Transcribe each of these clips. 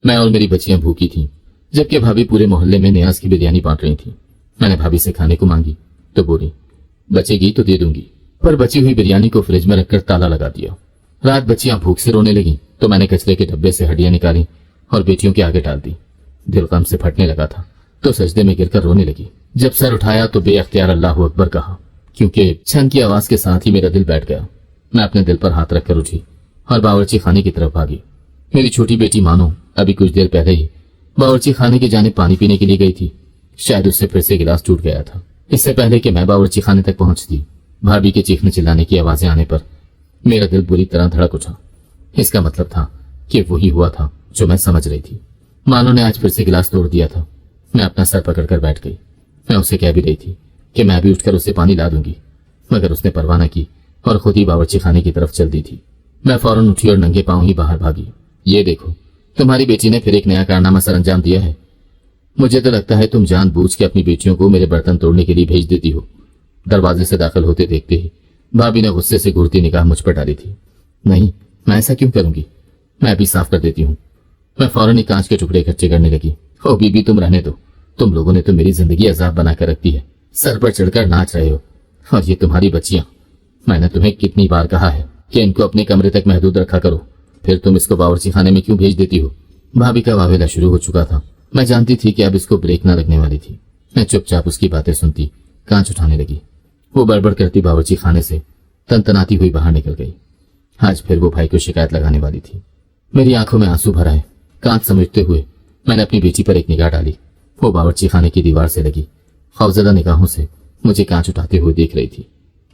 मैं और मेरी बच्चियां भूखी थीं, जबकि भाभी पूरे मोहल्ले में न्याज की बिरयानी बांट रही थी। मैंने भाभी से खाने को मांगी तो बोली बचेगी तो दे दूंगी, पर बची हुई बिरयानी को फ्रिज में रखकर ताला लगा दिया। रात बच्चियां भूख से रोने लगी तो मैंने कचरे के डब्बे से हड्डियां निकाली और बेटियों के आगे डाल दी। दिल गम से फटने लगा था तो सजदे में गिरकर रोने लगी। जब सर उठाया तो बेअख्तियार अल्लाह अकबर कहा, क्योंकि छन की आवाज के साथ ही मेरा दिल बैठ गया। मैं अपने दिल पर हाथ रखकर उठी और बावर्ची खाने की तरफ भागी। मेरी छोटी बेटी मानो अभी कुछ देर पहले ही बावर्ची खाने की जानिब पानी पीने के लिए गई थी। शायद उससे फिर से गिलास टूट गया था। इससे पहले कि मैं बावर्ची खाने तक पहुंचती, भाभी के चीखने चिल्लाने की आवाजें आने पर मेरा दिल बुरी तरह धड़क उठा। इसका मतलब था कि वही हुआ था जो मैं समझ रही थी। मानो ने आज फिर से गिलास तोड़ दिया था। मैं अपना सर पकड़कर बैठ गई। मैं उसे कह भी रही थी कि मैं भी उठकर उसे पानी ला दूंगी, मगर उसने परवाह न की और खुद ही बावर्ची खाने की तरफ चल दी थी। मैं फौरन उठी और नंगे पांव ही बाहर भागी। ये देखो, तुम्हारी बेटी ने फिर एक नया कारनामा सर अंजाम दिया है। मुझे तो लगता है तुम जानबूझ के अपनी बेटियों को मेरे बर्तन तोड़ने के लिए भेज देती हो। दरवाजे से दाखिल होते देखते ही भाभी ने गुस्से से घूरती निगाह मुझ पर डाली थी। नहीं, मैं ऐसा क्यों करूंगी, मैं भी साफ कर देती हूँ। मैं फौरन ही कांच के टुकड़े इकट्ठे करने लगी। ओ बीबी, तुम रहने दो, तुम लोगों ने तो मेरी जिंदगी अजाब बनाकर रख दी है। सर पर चढ़कर नाच रहे हो, और ये तुम्हारी बच्चियां। मैंने तुम्हें कितनी बार कहा है कि इनको अपने कमरे तक महदूद रखा करो, फिर तुम इसको बावर्ची खाने में क्यों भेज देती हो। भाभी का वावेला शुरू हो चुका था। मैं जानती थी कि अब इसको ब्रेक न लगने वाली थी। मैं चुपचाप उसकी बातें सुनती, कांच उठाने लगी। वो बड़बड़ करती बावर्ची खाने से तनतनाती हुई बाहर निकल गई। आज फिर वो भाई को शिकायत लगाने वाली थी। मेरी आंखों में आंसू भर आए। कांच समेटते हुए मैंने अपनी बेटी पर एक निगाह डाली। वो बावर्ची खाने की दीवार से लगी खौफजदा निगाहों से मुझे कांच उठाते हुए देख रही थी।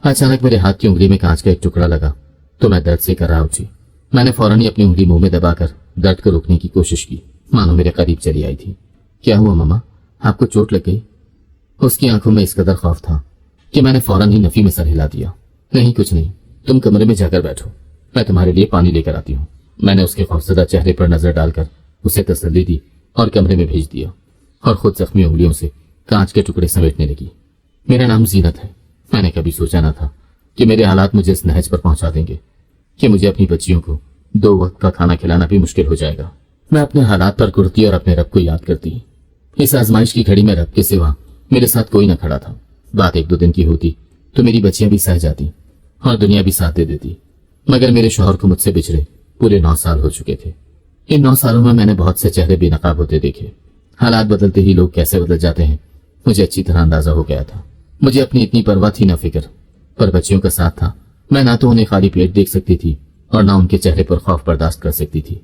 अचानक मेरे हाथ की उंगली में कांच का एक टुकड़ा लगा तो मैं दर्द से कर्रा उठी। मैंने फौरन ही अपनी उंगली मुंह में दबाकर दर्द को रोकने की कोशिश की, मानो मेरे करीब चली आई थी। क्या हुआ मम्मा, आपको चोट लग गई? उसकी आंखों में इस कदर खौफ था कि मैंने फौरन ही नफी में सर हिला दिया। नहीं, कुछ नहीं, तुम कमरे में जाकर बैठो, मैं तुम्हारे लिए पानी लेकर आती हूँ। मैंने उसके खौफजदा चेहरे पर नजर डालकर उसे तसल्ली दी और कमरे में भेज दिया और खुद जख्मी उंगलियों से कांच के टुकड़े समेटने लगी। मेरा नाम जीनत है। मैंने कभी सोचा न था कि मेरे हालात मुझे इस नहज पर पहुंचा देंगे कि मुझे अपनी बच्चियों को 2 वक्त का खाना खिलाना भी मुश्किल हो जाएगा। मैं अपने हालात पर कुर्ती और अपने रब को याद करती। इस आजमाइश की घड़ी में रब के सिवा मेरे साथ कोई न खड़ा था। बात 1-2 दिन की होती तो मेरी बच्चियां भी सह जाती और दुनिया भी साथ दे देती, मगर मेरे शौहर को मुझसे बिछड़े पूरे 9 साल हो चुके थे। इन 9 सालों में मैंने बहुत से चेहरे बेनकाब होते देखे। हालात बदलते ही लोग कैसे बदल जाते हैं मुझे अच्छी तरह अंदाजा हो गया था। मुझे अपनी इतनी परवाह थी न फिक्र, पर बच्चियों का साथ था। मैं ना तो उन्हें खाली पेट देख सकती थी और ना उनके चेहरे पर खौफ बर्दाश्त कर सकती थी।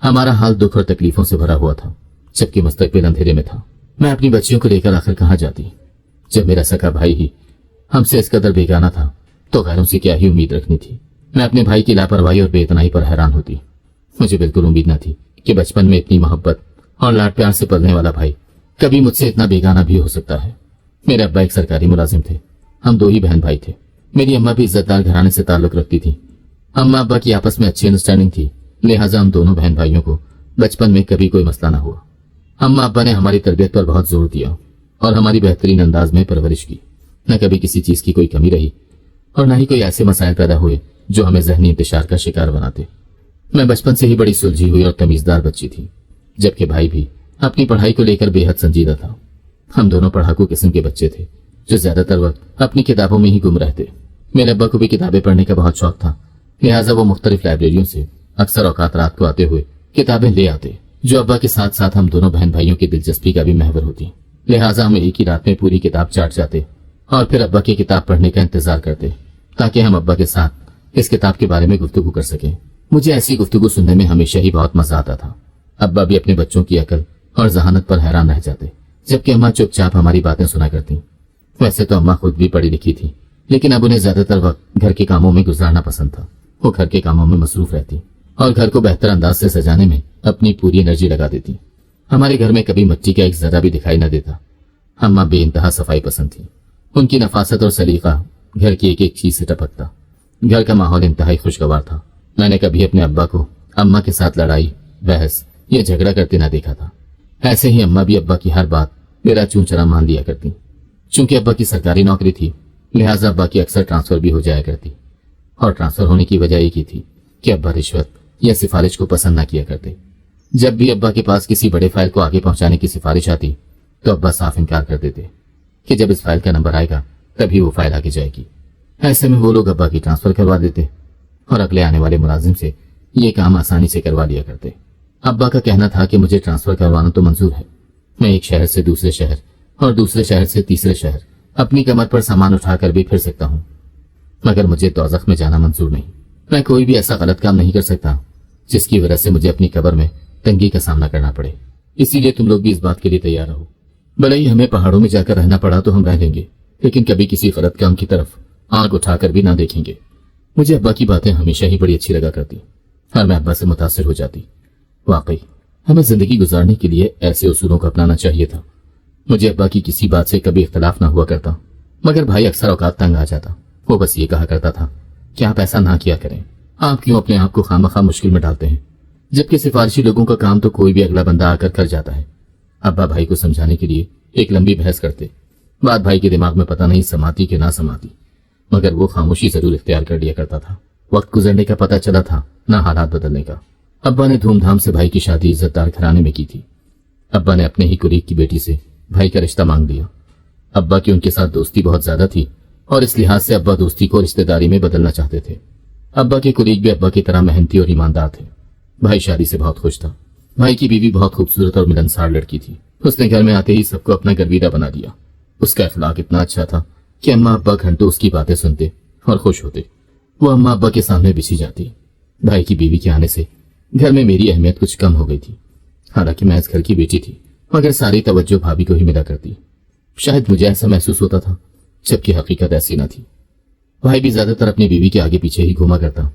हमारा हाल दुख और तकलीफों से भरा हुआ था, जबकि मुस्तकबिल अंधेरे में था। मैं अपनी बच्चियों को लेकर आखिर कहाँ जाती? जब मेरा सका भाई ही हमसे इस कदर बेगाना था तो गैरों से क्या ही उम्मीद रखनी थी। मैं अपने भाई की लापरवाही और बेइतनाई पर हैरान होती। मुझे बिल्कुल उम्मीद न थी कि बचपन में इतनी मोहब्बत और लाड प्यार से पलने वाला भाई कभी मुझसे इतना बेगाना भी हो सकता है। मेरे अब्बा एक सरकारी मुलाजिम थे। हम 2 ही बहन भाई थे। मेरी अम्मा भी इज्जतदार घराने से ताल्लुक रखती थी। अम्मा अब्बा की आपस में अच्छी अंडरस्टैंडिंग थी, लिहाजा हम दोनों बहन भाइयों को बचपन में कभी कोई मसला न हुआ। अम्मा अब्बा ने हमारी तरबियत पर बहुत जोर दिया और हमारी बेहतरीन अंदाज में परवरिश की। न कभी किसी चीज की कोई कमी रही और न ही कोई ऐसे मसाइल पैदा हुए जो हमें जहनी इंतशार का शिकार बनाते। मैं बचपन से ही बड़ी सुलझी हुई और तमीजदार बच्ची थी, जबकि भाई भी अपनी पढ़ाई को लेकर बेहद संजीदा था। हम दोनों पढ़ाकू किस्म के बच्चे थे जो ज्यादातर वक्त अपनी किताबों में ही गुम रहते। मेरे अब्बा को भी किताबें पढ़ने का बहुत शौक था, लिहाजा वो मुख्तलिफ लाइब्रेरियों से अक्सर औकात रात को आते हुए किताबें ले आते, जो अब्बा के साथ साथ हम दोनों बहन भाइयों की दिलचस्पी का भी महवर होती। लिहाजा हम एक ही रात में पूरी किताब चाट जाते और फिर अब्बा की किताब पढ़ने का इंतजार करते ताकि हम अब्बा के साथ इस किताब के बारे में गुफ्तगू कर सकें। मुझे ऐसी गुफ्तगू सुनने में हमेशा ही बहुत मजा आता था। अब्बा भी अपने बच्चों की अकल और जहानत पर हैरान रह जाते, जबकि अम्मा चुपचाप हमारी बातें सुना करती। वैसे तो अम्मा खुद भी पढ़ी लिखी थी, लेकिन अब उन्हें ज्यादातर वक्त घर के कामों में गुजारना पसंद था। वो घर के कामों में मसरूफ रहती और घर को बेहतर अंदाज से सजाने में अपनी पूरी एनर्जी लगा देती। हमारे घर में कभी मिट्टी का एक जरा भी दिखाई न देता। अम्मा बेइंतहा सफाई पसंद थी। उनकी नफासत और सलीका घर की एक एक चीज से टपकता। घर का माहौल इंतहाई खुशगवार था। मैंने कभी अपने अब्बा को अम्मा के साथ लड़ाई, बहस या झगड़ा करते ना देखा था। ऐसे ही अम्मा भी अब्बा की हर बात मेरा चूंचरा मान लिया करती। चूंकि अब्बा की सरकारी नौकरी थी, लिहाजा अब्बा की अक्सर ट्रांसफर भी हो जाया करती, और ट्रांसफर होने की वजह एक ही थी कि अब्बा रिश्वत या सिफारिश को पसंद ना किया करते। जब भी अब्बा के पास किसी बड़े फाइल को आगे पहुंचाने की सिफारिश आती तो अब्बा साफ इनकार कर देते कि जब इस फाइल का नंबर आएगा तभी वो फाइल आगे जाएगी। ऐसे में वो लोग अब्बा की ट्रांसफर करवा देते और अगले आने वाले मुलाजिम से ये काम आसानी से करवा लिया करते। अब्बा का कहना था कि मुझे ट्रांसफर करवाना तो मंजूर है, मैं एक शहर से दूसरे शहर और दूसरे शहर से तीसरे शहर अपनी कमर पर सामान उठाकर भी फिर सकता हूँ, मगर मुझे दोज़ख में जाना मंजूर नहीं। मैं कोई भी ऐसा गलत काम नहीं कर सकता जिसकी वजह से मुझे अपनी कब्र में तंगी का सामना करना पड़े। इसीलिए तुम लोग भी इस बात के लिए तैयार रहो। भले ही हमें पहाड़ों में जाकर रहना पड़ा तो हम रह लेंगे, लेकिन कभी किसी गलत काम की तरफ आंख उठाकर भी ना देखेंगे। मुझे अब्बा की बातें हमेशा ही बड़ी अच्छी लगा करती और मैं अब्बा से मुतासिर हो जाती। वाकई हमें जिंदगी गुजारने के लिए ऐसे उसूलों को अपनाना चाहिए था। मुझे अब्बा की किसी बात से कभी इख्तलाफ ना हुआ करता, मगर भाई अक्सर औकात तंग आ जाता। वो बस ये कहा करता था कि आप ऐसा ना किया करें, आप क्यों अपने आप को खामखा मुश्किल में डालते हैं, जबकि सिफारिशी लोगों का काम तो कोई भी अगला बंदा आकर कर जाता है। अब्बा भाई को समझाने के लिए एक लंबी बहस करते। बात भाई के दिमाग में पता नहीं समाती कि ना समाती, मगर वो खामोशी जरूर इख्तियार कर लिया करता था। वक्त गुजरने का पता चला था, ना हालात बदलने का। अब्बा ने धूमधाम से भाई की शादी इज्जतदार घराने में की थी। अब्बा ने अपने ही कुलीग की बेटी से भाई का रिश्ता मांग लिया। अब्बा की उनके साथ दोस्ती बहुत ज्यादा थी और इस लिहाज से अब्बा दोस्ती को रिश्तेदारी में बदलना चाहते थे। अब्बा के कुलीग भी अब्बा की तरह मेहनती और ईमानदार थे। भाई शादी से बहुत खुश था। भाई की बीवी बहुत खूबसूरत और मिलनसार लड़की थी। उसने घर में आते ही सबको अपना गर्विदा बना दिया। उसका अखलाक इतना अच्छा था कि अम्मा अब्बा घंटों उसकी बातें सुनते और खुश होते। वो अम्मा अब्बा के सामने बिछी जाती। भाई की बीवी के आने से घर में मेरी अहमियत कुछ कम हो गई थी। हालांकि मैं इस घर की बेटी थी, मगर सारी तवज्जो भाभी को ही मिला करती। शायद मुझे ऐसा महसूस होता था, जबकि हकीकत ऐसी न थी। भाई भी ज्यादातर अपनी बीवी के आगे पीछे ही घूमा करता।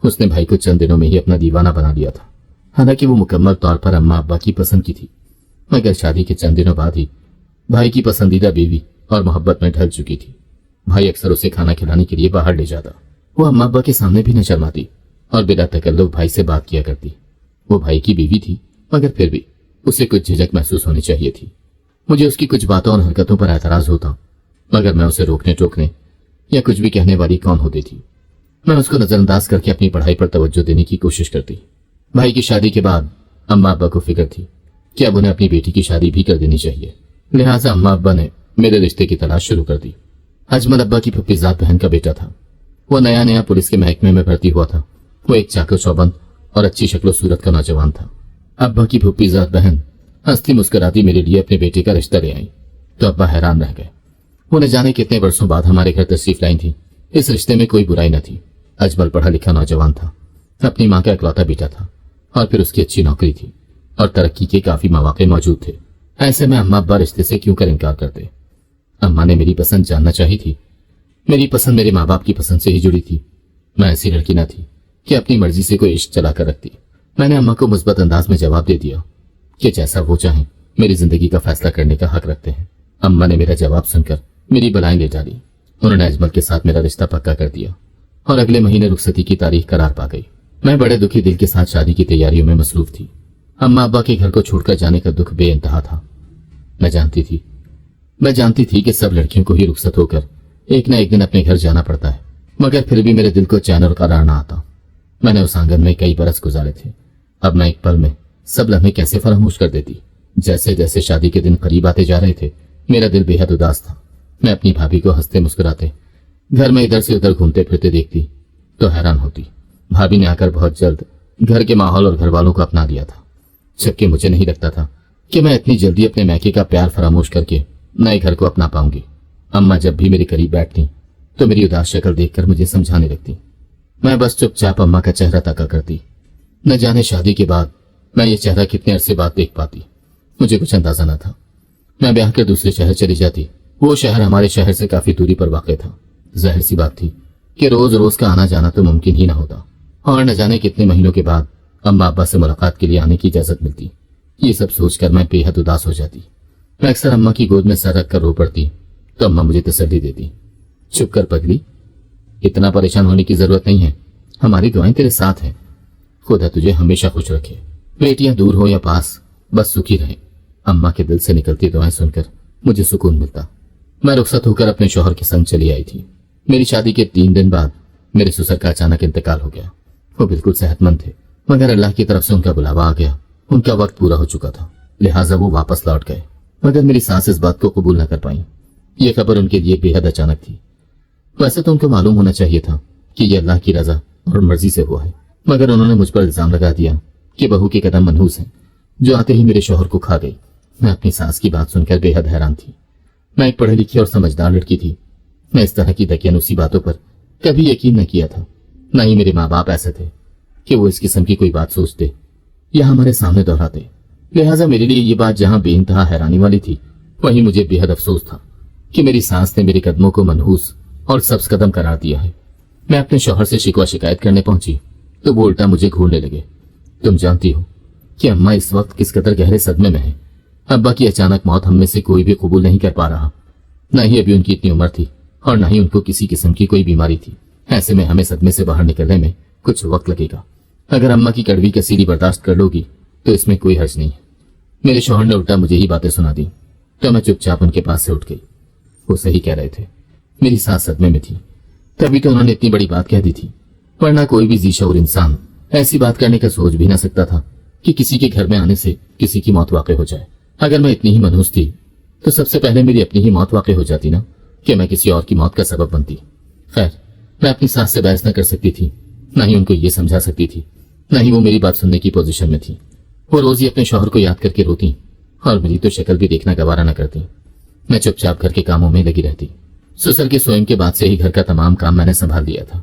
उसने भाई को चंद दिनों में ही अपना दीवाना बना लिया था। हालांकि वो मुकम्मल तौर पर अम्मा अब्बा की पसंद की थी, मगर शादी के चंद दिनों बाद ही भाई की पसंदीदा बीवी और मोहब्बत में ढल चुकी थी। भाई अक्सर उसे खाना खिलाने के लिए बाहर ले जाता। वो अम्मा अब्बा के सामने भी न शर्माती और बिना तकल्लुफ भाई से बात किया करती। वो भाई की बीवी थी, मगर फिर भी उसे कुछ झिझक महसूस होनी चाहिए थी। मुझे उसकी कुछ बातों और हरकतों पर एतराज होता, मगर मैं उसे रोकने टोकने या कुछ भी कहने वाली कौन होती थी। मैं उसको नजरअंदाज करके अपनी पढ़ाई पर तवज्जो देने की कोशिश करती। भाई की शादी के बाद अम्मा अब्बा को फिक्र थी कि अब उन्हें अपनी बेटी की शादी भी कर देनी चाहिए। लिहाजा अम्मा अब्बा ने मेरे रिश्ते की तलाश शुरू कर दी। अजमल अब्बा की फुफ्फीज़ाद बहन का बेटा था। वो नया नया पुलिस के महकमे में भर्ती हुआ था। वो एक चाकर चौबंद और अच्छी शक्लो सूरत का नौजवान था। अब्बा की फुफ्फीज़ाद बहन हंसती मुस्कुराती मेरे लिए अपने बेटे का रिश्ता ले आई तो अब्बा हैरान रह गए। वो न जाने कितने वर्षों बाद हमारे घर तशरीफ लाई थी। इस रिश्ते में कोई बुराई न थी। अजमल पढ़ा लिखा नौजवान था, अपनी माँ का इकलौता बेटा था और फिर उसकी अच्छी नौकरी थी और तरक्की के काफी मौके मौजूद थे। ऐसे में अम्मा अब्बा रिश्ते से क्यों कर इनकार करते। अम्मा ने मेरी पसंद जानना चाही थी। मेरी पसंद मेरे माँ बाप की पसंद से ही जुड़ी थी। मैं ऐसी लड़की न थी कि अपनी मर्जी से कोई इश्क चला कर रखती। मैंने अम्मा को मुस्बत अंदाज में जवाब दे दिया कि जैसा वो चाहें मेरी जिंदगी का फैसला करने का हक रखते हैं। अम्मा ने मेरा जवाब सुनकर मेरी बलाएं ले डाली। उन्होंने अजमल के साथ मेरा रिश्ता पक्का कर दिया और अगले महीने रुखसती की तारीख करार पा गई। मैं बड़े दुखी दिल के साथ शादी की तैयारियों में मसरूफ थी। अम्मा अब्बा के घर को छोड़कर जाने का दुख बेइंतहा था। मैं जानती थी कि सब लड़कियों को ही रुखसत होकर एक न एक दिन अपने घर जाना पड़ता है, मगर फिर भी मेरे दिल को चैन और करार न आता। मैंने उस आंगन में कई बरस गुजारे थे। अब मैं एक पल में सब लम्हे कैसे फरामोश कर देती। जैसे जैसे शादी के दिन करीब आते जा रहे थे, मेरा दिल बेहद उदास था। मैं अपनी भाभी को हंसते मुस्कुराते घर में इधर से उधर घूमते फिरते देखती तो हैरान होती। भाभी ने आकर बहुत जल्द घर के माहौल और घर वालों को अपना लिया था, जबकि मुझे नहीं लगता था कि मैं इतनी जल्दी अपने मैके का प्यार फरामोश करके नए घर को अपना पाऊंगी। अम्मा जब भी मेरे करीब बैठती तो मेरी उदास शक्ल देखकर मुझे समझाने लगती। मैं बस चुपचाप अम्मा का चेहरा ताका करती। न जाने शादी के बाद मैं ये चेहरा कितने अरसे बाद देख पाती। मुझे कुछ अंदाजा न था। मैं ब्याह कर दूसरे शहर चली जाती। वो शहर हमारे शहर से काफी दूरी पर वाक़ था। जाहिर सी बात थी कि रोज रोज का आना जाना तो मुमकिन ही न होता और न जाने कितने महीनों के बाद अम्मा अब्बा से मुलाकात के लिए आने की इजाजत मिलती। ये सब सोचकर मैं बेहद उदास हो जाती। मैं अक्सर अम्मा की गोद में सर रख कर रो पड़ती तो अम्मा मुझे तसल्ली देती, चुप कर पगली, इतना परेशान होने की जरूरत नहीं है, हमारी दुआएं तेरे साथ हैं। खुदा तुझे हमेशा खुश रखे, बेटियां दूर हो या पास, बस सुखी रहे। अम्मा के दिल से निकलती दुआएं सुनकर मुझे सुकून मिलता। मैं रुखसत होकर अपने शौहर के संग चली आई थी। मेरी शादी के 3 दिन बाद मेरे ससुर का अचानक इंतकाल हो गया। वो बिल्कुल सेहतमंद थे, मगर अल्लाह की तरफ से उनका बुलावा आ गया उनका वक्त पूरा हो चुका था, लिहाजा वो वापस लौट गए, मगर मेरी सास इस बात को कबूल न कर पाई। ये खबर उनके लिए बेहद अचानक थी। वैसे तो उनको मालूम होना चाहिए था कि ये अल्लाह की रजा और मर्जी से हुआ है, मगर उन्होंने मुझ पर इल्जाम लगा दिया कि बहू के कदम मनहूस हैं, जो आते ही मेरे शौहर को खा गई। मैं अपनी सास की बात सुनकर बेहद हैरान थी। मैं एक पढ़ी लिखी और समझदार लड़की थी। मैं इस तरह की दकियानूसी बातों पर कभी यकीन न किया था। न ही मेरे माँ बाप ऐसे थे कि वो इस किस्म की कोई बात सोचते या हमारे सामने दोहराते। लिहाजा मेरे लिए ये बात जहां बेइंतहा हैरानी वाली थी, वहीं मुझे बेहद अफसोस था कि मेरी सास ने मेरे कदमों को मनहूस और सब्ज कदम करार दिया है। मैं अपने शौहर से शिकवा शिकायत करने पहुंची तो वो उल्टा मुझे घूरने लगे। तुम जानती हो कि अम्मा इस वक्त किस कदर गहरे सदमे में है। अब्बा की अचानक मौत हम में से कोई भी कबूल नहीं कर पा रहा। न ही अभी उनकी इतनी उम्र थी और न ही उनको किसी किस्म की कोई बीमारी थी। ऐसे में हमें सदमे से बाहर निकलने में कुछ वक्त लगेगा। अगर अम्मा की कड़वी कसीरी बर्दाश्त कर लोगी तो इसमें कोई हर्ज नहीं है। मेरे शौहर ने उल्टा मुझे ही बातें सुना दी तो मैं चुपचाप उनके पास से उठ गई। वो सही कह रहे थे, मेरी सास सदमे में थी, तभी तो उन्होंने इतनी बड़ी बात कह दी थी। वरना कोई भी जीशऊर इंसान ऐसी बात करने का सोच भी ना सकता था कि किसी के घर में आने से किसी की मौत वाक़ई हो जाए। अगर मैं इतनी ही मनहूस थी तो सबसे पहले मेरी अपनी ही मौत वाक़ई हो जाती ना, कि मैं किसी और की मौत का सबब बनती। खैर, मैं अपनी सास से बहस न कर सकती थी, न ही उनको ये समझा सकती थी, न ही वो मेरी बात सुनने की पोजीशन में थी। वो रोज ही अपने शौहर को याद करके रोती और मेरी तो शक्ल भी देखना गवारा न करती। मैं चुपचाप घर के कामों में लगी रहती। ससुर के स्वयं के बाद से ही घर का तमाम काम मैंने संभाल लिया था।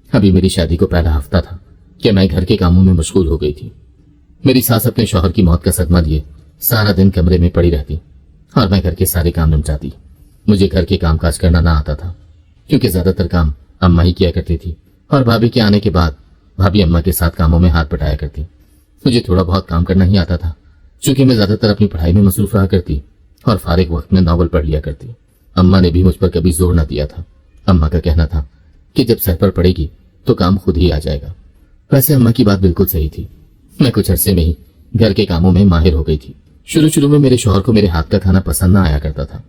अभी मेरी शादी को पहला हफ्ता था कि मैं घर के कामों में मशगूल हो गई थी। मेरी सास अपने शौहर की मौत का सदमा लिए सारा दिन कमरे में पड़ी रहती और मैं घर के सारे काम निपटाती। मुझे घर के कामकाज करना ना आता था क्योंकि ज्यादातर काम अम्मा ही किया करती थी और भाभी के आने के बाद भाभी अम्मा के साथ कामों में हाथ बटाया करती। मुझे थोड़ा बहुत काम करना ही आता था क्योंकि मैं ज्यादातर अपनी पढ़ाई में मसरूफ रहा करती और फारिग वक्त में नॉवल पढ़ लिया करती। अम्मा ने भी मुझ पर कभी जोर न दिया था। अम्मा का कहना था कि जब सर पर पड़ेगी तो काम खुद ही आ जाएगा। वैसे अम्मा की बात बिल्कुल सही थी। मैं कुछ अरसे में ही घर के कामों में माहिर हो गई थी। शुरू में मेरे शौहर को मेरे हाथ का खाना पसंद न आया करता था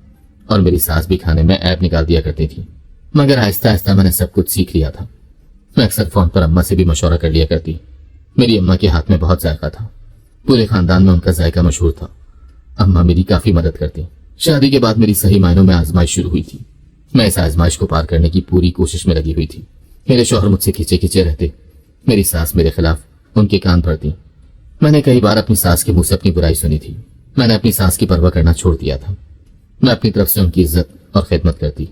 और मेरी सास भी खाने में ऐब निकाल दिया करती थी, मगर आहिस्ता आहिस्ता मैंने सब कुछ सीख लिया था। मैं अक्सर फोन पर अम्मा से भी मशवरा कर लिया करती। मेरी अम्मा के हाथ में बहुत जायका था। पूरे खानदान में उनका जायका मशहूर था। अम्मा मेरी काफी मदद करती। शादी के बाद मेरी सही मायनों में आजमाइश शुरू हुई थी। मैं इस आजमाइश को पार करने की पूरी कोशिश में लगी हुई थी। मेरे शौहर मुझसे खिंचे खिंचे रहते। मेरी सास मेरे खिलाफ उनके कान भरती। मैंने कई बार अपनी सास के मुंह से अपनी बुराई सुनी थी। मैंने अपनी सास की परवाह करना छोड़ दिया था। मैं अपनी तरफ से उनकी इज्जत और खिदमत करती,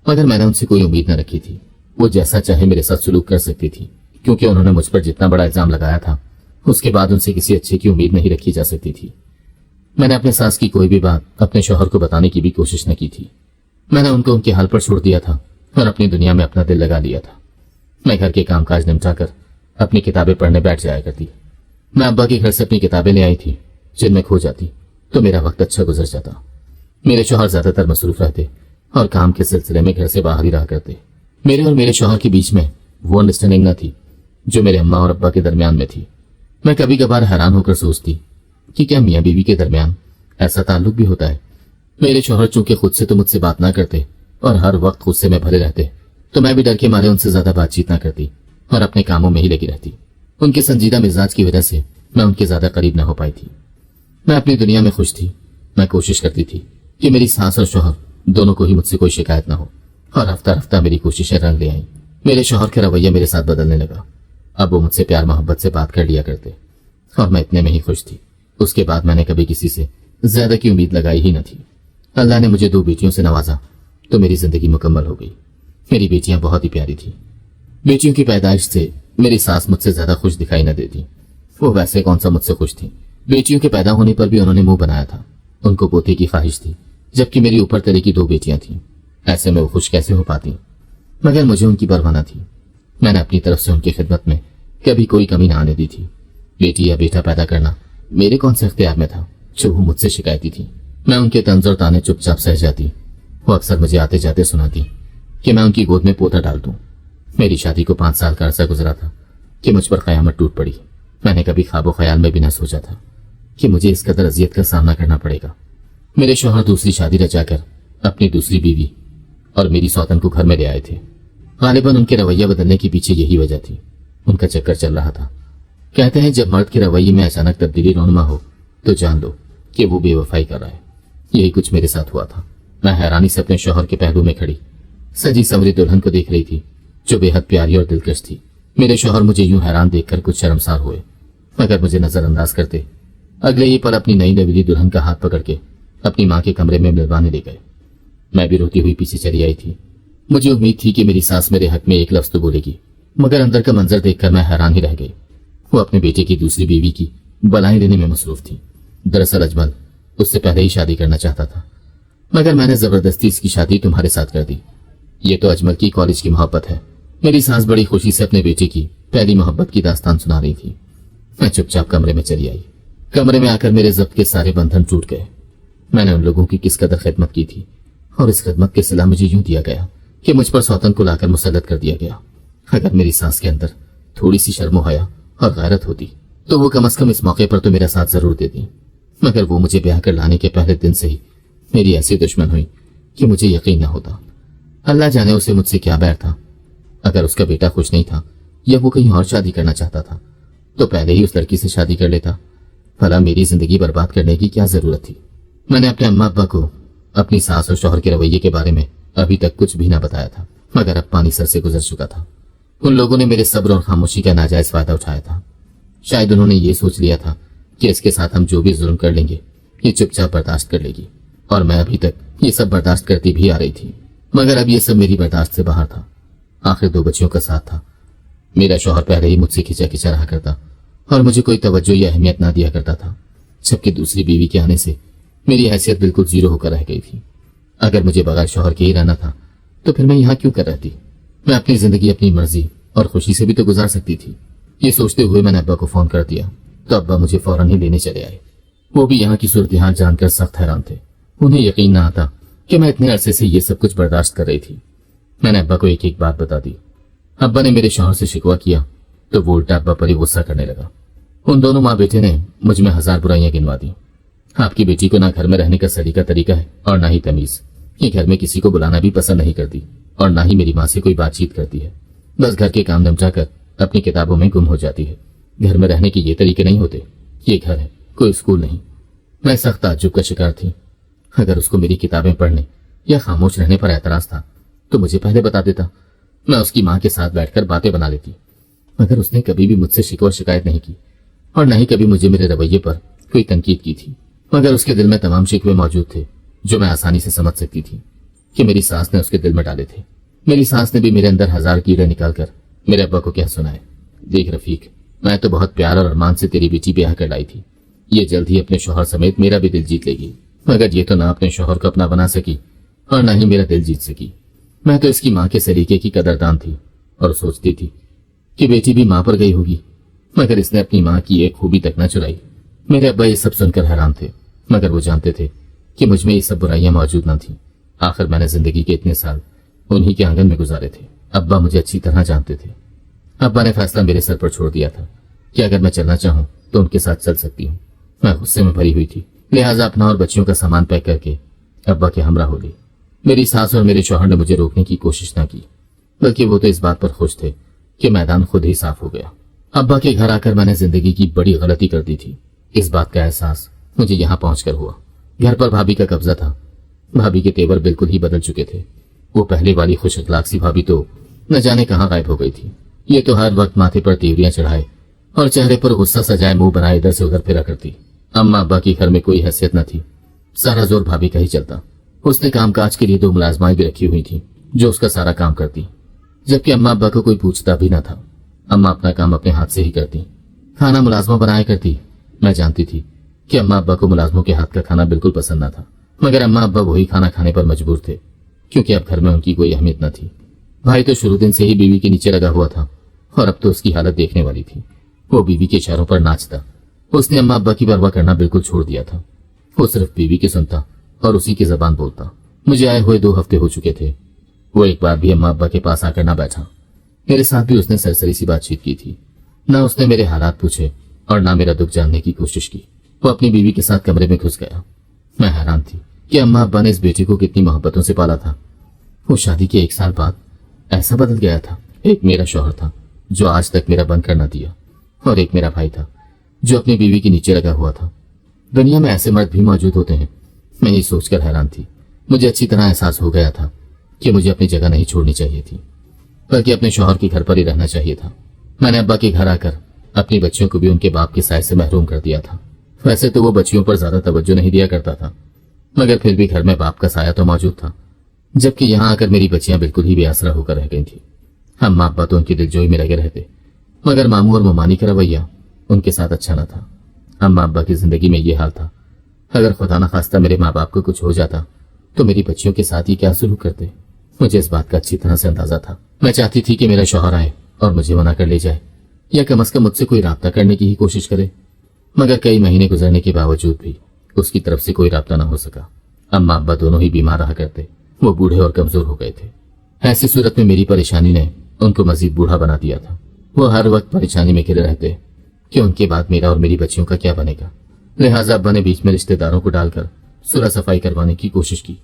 मगर मैंने उनसे कोई उम्मीद न रखी थी। वो जैसा चाहे मेरे साथ सलूक कर सकती थी, क्योंकि उन्होंने मुझ पर जितना बड़ा इल्जाम लगाया था उसके बाद उनसे किसी अच्छे की उम्मीद नहीं रखी जा सकती थी। मैंने अपने सास की कोई भी बात अपने शौहर को बताने की भी कोशिश न की थी। मैंने उनको उनके हाल पर छोड़ दिया था और अपनी दुनिया में अपना दिल लगा लिया था। मैं घर के कामकाज निपटाकर अपनी किताबें पढ़ने बैठ जाया करती। मैं अब्बा के घर से अपनी किताबें ले आई थी, जिनमें खो जाती तो मेरा वक्त अच्छा गुजर जाता। मेरे शौहर ज्यादातर मसरूफ रहते और काम के सिलसिले में घर से बाहर ही रहा करते। मेरे और मेरे शौहर के बीच में वो अंडरस्टैंडिंग न थी जो मेरे अम्मा और अब्बा के दरमियान में थी। मैं कभी कभार हैरान होकर सोचती कि क्या मियाँ बीवी के दरमियान ऐसा ताल्लुक भी होता है। मेरे शौहर चूंकि खुद से तो मुझसे बात ना करते और हर वक्त गुस्से में भरे रहते, तो मैं भी डर के मारे उनसे ज्यादा बातचीत ना करती और अपने कामों में ही लगी रहती। उनके संजीदा मिजाज की वजह से मैं उनके ज्यादा करीब न हो पाई थी। मैं अपनी दुनिया में खुश थी। मैं कोशिश करती थी कि मेरी सास और शौहर दोनों को ही मुझसे कोई शिकायत न हो, और हफ्ता हफ्ता मेरी कोशिशें रंग ले आईं। मेरे शौहर का रवैया मेरे साथ बदलने लगा। अब वो मुझसे प्यार मोहब्बत से बात कर लिया करते और मैं इतने में ही खुश थी। उसके बाद मैंने कभी किसी से ज्यादा की उम्मीद लगाई ही न थी। अल्लाह ने मुझे 2 बेटियों से नवाजा तो मेरी जिंदगी मुकम्मल हो गई। मेरी बेटियां बहुत ही प्यारी थी। बेटियों की पैदाइश से मेरी सास मुझसे ज्यादा खुश दिखाई न देती। वो वैसे कौन सा मुझसे खुश थी। बेटियों के पैदा होने पर भी उन्होंने मुंह बनाया था। उनको पोते की ख्वाहिश थी, जबकि मेरी ऊपर तले की 2 बेटियां थीं। ऐसे में वो खुश कैसे हो पाती, मगर मुझे उनकी परवाह न थी। मैंने अपनी तरफ से उनकी खिदमत में कभी कोई कमी न आने दी थी। बेटी या बेटा पैदा करना मेरे कौन से इख्तियार में था जो वो मुझसे शिकायती थी। मैं उनके तंज और ताने चुपचाप सह जाती। वो अक्सर मुझे आते जाते सुनाती कि मैं उनकी गोद में पोता डाल दूं। मेरी शादी को 5 साल का अरसा गुजरा था कि मुझ पर कयामत टूट पड़ी। मैंने कभी ख्वाबो ख्याल में भी न सोचा था कि मुझे इस कदर अजियत का सामना करना पड़ेगा। मेरे शौहर दूसरी शादी रचाकर अपनी दूसरी बीवी और मेरी सौतन को घर में ले आए थे। गालिबन उनके रवैया बदलने के पीछे यही वजह थी। उनका चक्कर चल रहा था। कहते हैं जब मर्द के रवैये में अचानक तब्दीली रौनमा हो तो जान लो कि वो बेवफाई कर रहा है। यही कुछ मेरे साथ हुआ था। मैं हैरानी से अपने शौहर के पहलू में खड़ी सजी संवरी दुल्हन को देख रही थी जो बेहद प्यारी और दिलकश थी। मेरे शौहर मुझे यूं हैरान देखकर कुछ शर्मसार हुए, मगर मुझे नजरअंदाज करते अगले ही पल अपनी नई नवेली दुल्हन का हाथ पकड़ के अपनी माँ के कमरे में मिलवाने ले गए। मैं भी रोती हुई पीछे चली आई थी। मुझे उम्मीद थी कि मेरी सास मेरे हक में एक लफ्ज तो बोलेगी, मगर अंदर का मंजर देखकर मैं हैरान ही रह गई। वो अपने बेटे की दूसरी बीवी की बधाई देने में मसरूफ थी। दरअसल अजमल उससे पहले ही शादी करना चाहता था, मगर मैंने जबरदस्ती इसकी शादी तुम्हारे साथ कर दी। ये तो अजमल की कॉलेज की मोहब्बत है। मेरी सास बड़ी खुशी से अपने बेटे की पहली मोहब्बत की दास्तान सुना रही थी। मैं चुपचाप कमरे में चली आई। कमरे में आकर मेरे जब्त के सारे बंधन टूट गए। मैंने उन लोगों की किस कदर खिदमत की थी और इस खिदमत के सिला मुझे यूं दिया गया कि मुझ पर सौतन को लाकर मुसल्लत कर दिया गया। अगर मेरी सास के अंदर थोड़ी सी शर्म हया और गैरत होती तो वो कम से कम इस मौके पर तो मेरा साथ जरूर देती, मगर वो मुझे ब्याह कर लाने के पहले दिन से ही मेरी ऐसी दुश्मन हुई कि मुझे यकीन न होता। अल्लाह जाने उसे मुझसे क्या बैर था। अगर उसका बेटा खुश नहीं था या वो कहीं और शादी करना चाहता था तो पहले ही उस लड़की से शादी कर लेता। भला मेरी जिंदगी बर्बाद करने की क्या जरूरत थी। मैंने अपने अम्मा अब्बा को अपनी सास और शौहर के रवैये के बारे में अभी तक कुछ भी न बताया था, मगर अब पानी सर से गुजर चुका था। उन लोगों ने मेरे सब्र और खामोशी का नाजायज फायदा उठाया था। शायद उन्होंने ये सोच लिया था कि इसके साथ हम जो भी जुल्म कर लेंगे ये चुपचाप बर्दाश्त कर लेगी, और मैं अभी तक ये सब बर्दाश्त करती भी आ रही थी, मगर अब ये सब मेरी बर्दाश्त से बाहर था। आखिर 2 बच्चियों का साथ था। मेरा शौहर पहले ही मुझसे खिंचा खिंचा रहा करता और मुझे कोई तवज्जो या अहमियत ना दिया करता था, जबकि दूसरी बीवी के आने से मेरी हैसियत बिल्कुल जीरो होकर रह गई थी। अगर मुझे बगैर शौहर के ही रहना था तो फिर मैं यहाँ क्यों कर रहती। मैं अपनी जिंदगी अपनी मर्जी और खुशी से भी तो गुजार सकती थी। ये सोचते हुए मैंने अब्बा को फोन कर दिया तो अब्बा मुझे फौरन ही लेने चले आए। वो भी यहाँ की सूरत हाल जानकर सख्त हैरान थे। उन्हें यकीन न आता कि मैं इतने अरसे से ये सब कुछ बर्दाश्त कर रही थी। मैंने अब्बा को एक एक बात बता दी। अब्बा ने मेरे शौहर से शिकवा किया तो वो उल्टा अब्बा पर ही गुस्सा करने लगा। उन दोनों माँ बेटे ने मुझ में 1000 बुराइयां गिनवा दी। आपकी बेटी को ना घर में रहने का सलीका तरीका है और ना ही तमीज। ये घर में किसी को बुलाना भी पसंद नहीं करती और ना ही मेरी माँ से कोई बातचीत करती है। बस घर के काम निपटा कर अपनी किताबों में गुम हो जाती है। घर में रहने के ये तरीके नहीं होते। ये घर है, कोई स्कूल नहीं। मैं सख्त ताज्जुब का शिकार थी। अगर उसको मेरी किताबें पढ़ने या खामोश रहने पर एतराज था तो मुझे पहले बता देता। मैं उसकी माँ के साथ बैठकर बातें बना लेती, मगर उसने कभी भी मुझसे शिकवा शिकायत नहीं की और न ही कभी मुझे मेरे रवैये पर कोई तनकीद की थी। मगर उसके दिल में तमाम शिकवे मौजूद थे जो मैं आसानी से समझ सकती थी कि मेरी सास ने उसके दिल में डाले थे। मेरी सास ने भी मेरे अंदर 1000 कीड़े निकालकर मेरे अब्बा को क्या सुनाए। देख रफीक, मैं तो बहुत प्यार और अरमान से तेरी बेटी ब्याह कर लाई थी। ये जल्द ही अपने शौहर समेत मेरा भी दिल जीत लेगी, मगर ये तो ना अपने शौहर को अपना बना सकी और ना ही मेरा दिल जीत सकी। मैं तो इसकी माँ के सलीके की कदरदान थी और सोचती थी कि बेटी भी माँ पर गई होगी, मगर इसने अपनी माँ की एक खूबी तक न चुराई। मेरे अब्बा ये सब सुनकर हैरान थे, मगर वो जानते थे कि मुझ में ये सब बुराइयां मौजूद न थी। आखिर मैंने जिंदगी के इतने साल उन्हीं के आंगन में गुजारे थे। अब्बा मुझे अच्छी तरह जानते थे। अब्बा ने फैसला मेरे सर पर छोड़ दिया था कि अगर मैं चलना चाहूं तो उनके साथ चल सकती हूँ। मैं गुस्से में भरी हुई थी, लिहाजा अपना और बच्चियों का सामान पैक करके अब्बा के हमरा हो ली। मेरी सास और मेरे शौहर ने मुझे रोकने की कोशिश न की, बल्कि वो तो इस बात पर खुश थे कि मैदान खुद ही साफ हो गया। अब्बा के घर आकर मैंने जिंदगी की बड़ी गलती कर दी थी। इस बात का एहसास मुझे यहाँ पहुंचकर हुआ। घर पर भाभी का कब्जा था। भाभी के तेवर बिल्कुल ही बदल चुके थे। वो पहले वाली खुश अखलाक सी भाभी तो न जाने कहाँ गायब हो गई थी। ये तो हर वक्त माथे पर तीवरियां चढ़ाए और चेहरे पर गुस्सा सजाए मुंह बनाए इधर से उधर फिरा करती। अम्मा अब्बा की घर में कोई हैसियत न थी। सारा जोर भाभी का ही चलता। उसने कामकाज के लिए 2 मुलाजमाएं भी रखी हुई थी जो उसका सारा काम करती, जबकि अम्मा अब्बा को कोई पूछता भी न था। अम्मा अपना काम अपने हाथ से ही करती, खाना मुलाजमा बनाया करती। मैं जानती थी कि अम्मा अब्बा को मुलाजमों के हाथ का खाना बिल्कुल पसंद न था, मगर अम्मा अब्बा वही खाना खाने पर मजबूर थे क्योंकि अब घर में उनकी कोई अहमियत न थी। भाई तो शुरू दिन से ही बीवी के नीचे लगा हुआ था और अब तो उसकी हालत देखने वाली थी। वो बीवी के इशारों पर नाचता। उसने अम्मा अब्बा की परवाह करना बिल्कुल छोड़ दिया था। वो सिर्फ बीवी की सुनता और उसी की जबान बोलता। मुझे आए हुए 2 हफ्ते हो चुके थे। वो एक बार भी अम्मा अब्बा के पास आकर ना बैठा। मेरे साथ भी उसने सरसरी सी बातचीत की थी। ना उसने मेरे हालात पूछे और ना मेरा दुख जानने की कोशिश की। वो अपनी बीवी के साथ कमरे में घुस गया। मैं हैरान थी कि अम्मा अब्बा ने इस बेटी को कितनी मोहब्बतों से पाला था। वो शादी के 1 साल बाद ऐसा बदल गया था। एक मेरा शौहर था जो आज तक मेरा बंद कर न दिया। और एक मेरा भाई था जो अपनी बीवी के नीचे लगा हुआ था। दुनिया में ऐसे मर्द भी मौजूद होते हैं। मैं ये सोचकर हैरान थी। मुझे अच्छी तरह एहसास हो गया था कि मुझे अपनी जगह नहीं छोड़नी चाहिए थी, बल्कि अपने शौहर के घर पर ही रहना चाहिए था। मैंने अब्बा के घर आकर अपनी बच्चियों को भी उनके बाप के साय से महरूम कर दिया था। वैसे तो वो बच्चियों पर ज्यादा तवज्जो नहीं दिया करता था, मगर फिर भी घर में बाप का साया तो मौजूद था। जबकि यहाँ आकर मेरी बच्चियां बिल्कुल ही बेआसरा होकर रह गई थी। अम्मा अब्बा तो उनकी दिलजोई में लगे रहते, मगर मामू और ममानी का रवैया उनके साथ अच्छा न था। अम्मा अब्बा की जिंदगी में ये हाल था। अगर खुदा न खास्ता मेरे माँ बाप को कुछ हो जाता तो मेरी बच्चियों के साथ ही क्या सलूक करते। मुझे इस बात का अच्छी तरह से अंदाजा था। मैं चाहती थी कि मेरा शौहर आए और मुझे मना कर ले जाए, या कम से कम मुझसे कोई राब्ता करने की ही कोशिश करे, मगर कई महीने गुजरने के बावजूद भी उसकी तरफ से कोई राब्ता न हो सका। अम्मा अब्बा दोनों ही बीमार रहा करते। वो बूढ़े और कमजोर हो गए थे। ऐसी सूरत में मेरी परेशानी ने उनको मजीद बूढ़ा बना दिया था। वो हर वक्त परेशानी में घिरे रहते कि उनके बाद मेरा और मेरी बच्चियों का क्या बनेगा। लिहाजा अब्बा ने बीच में रिश्तेदारों को डालकर सुलह सफाई करवाने की कोशिश की।